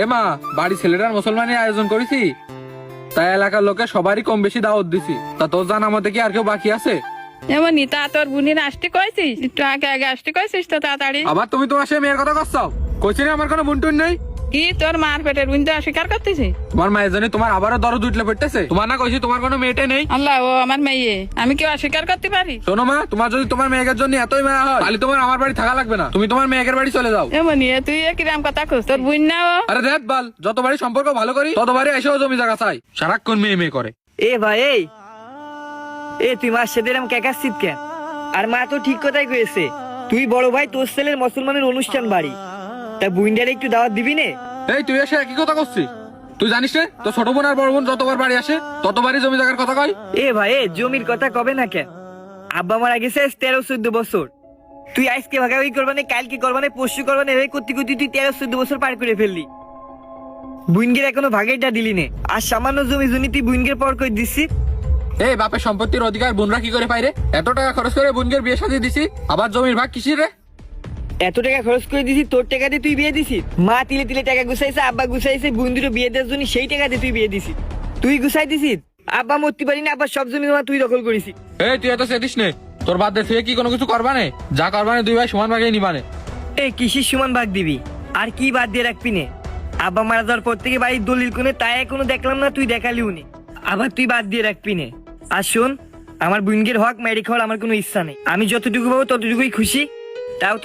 এ মা, বাড়ি ছেলেটার মুসলমানের আয়োজন করেছি, তাই এলাকার লোকে সবারই কম বেশি দাওয়াত দিছি। তা তোর জানা মতে কি আর কেউ বাকি আছে? এমনই তা তোর বুনির আসতে কইছিস, একটু আগে আগে আসতে কইছিস তো তাড়াতাড়ি। আবার তুমি তোমার সে মেয়ের কথা করছাও? কইছি না আমার কোনো বুনটুন নেই। কি তোর মার পেটের বুনতে অস্বীকার করতেছিস? তোমার মায়ের জন্য তোমার আবারও দরদ উঠলে পড়তেছে। তোমার না কইছি তোমার কোনো মেয়েটে নেই? আল্লাহ, ও আমার মেয়ে, আমি কি অস্বীকার করতে পারি? শোনো মা, তোমার যদি তোমার মেয়ের জন্য এতই মায়া হয় তাহলে তোমার আমার বাড়ি থাকা লাগবে না, তুমি তোমার মেয়ের বাড়ি চলে যাও। এমনই তুই কিরাম কথা কস, তোর বুন না ও? আরে দেখ বাল, যতবারই সম্পর্ক ভালো করি ততবারই এসেও জমি জায়গা চাই, সারাক্ষণ মেয়ে মেয়ে করে। এ ভাই এ তুই মার সাথে এরম কেকাচ্ছিস কেন? আর মা তো ঠিক কথাই কয়েছে, তুই বড় ভাই, তোর ছেলের মুসলমানের অনুষ্ঠান বাড়ি, তা বুইন্ডারে একটু দাওয়াত দিবি নে? এই তুই এসে একই কথা করছিস? তুই জানিস না তো ছোট বোন আর বড় বোন যতবার বাড়ি আসে ততবারই জমি জায়গার কথা কয়। এ ভাই জমির কথা কবে না কেন? আব্বা মারা গেছে 13-14 বছর, তুই আজকে ভাগাভাগি করবানে, কালকে করবানে, পরশু করবানে, এভাবে করতে করতে তুই 13-14 বছর পার করে ফেললি। বুইনগের এখনো ভাগেরটা দিলি নে, আর সামান্য জমি জমি তুই বুইনগের পর করে দিচ্ছি। এই বাপের সম্পত্তির অধিকার বোনরা কি করে পায় রে? এত টাকা খরচ করে বোনকে বিয়ে সাজিয়ে দিছি, আবার জমির ভাগ কিসির রে? এত টাকা খরচ করে দিছি, তোর টাকা দিয়ে তুই বিয়ে দিছিস? মা তিলে তিলে টাকা গুছাইছে, আব্বা গুছাইছে, বোন দুটো বিয়ে দেওয়ার জন্য সেই টাকা দিয়ে তুই বিয়ে দিছিস। তুই গুছাই দিছিস, আব্বা মরতে পারি না, আব্বা সব জমি জমা তুই দখল করেছিস। এই তুই এত সেদিস নে, তোর বাদ দিয়ে কি কোনো কিছু করবানে? যা করবানে দুই ভাই সমান ভাগে নিবানে। এই কিসির সমান ভাগ দিবি? আর কি বাদ দিয়ে রাখবি নে? আব্বা মারা যাওয়ার পর থেকে বাড়ির দলিল কোনে তাই এখনো দেখলাম না, তুই দেখালিও নে, আবার তুই বাদ দিয়ে রাখবি নে। আর শোন, আমার বুইনগের হক মেরে খাওয়ার আমার কোনো ইচ্ছা নেই, আমি যতটুকু পাবো ততটুকুই খুশি, তাও তোর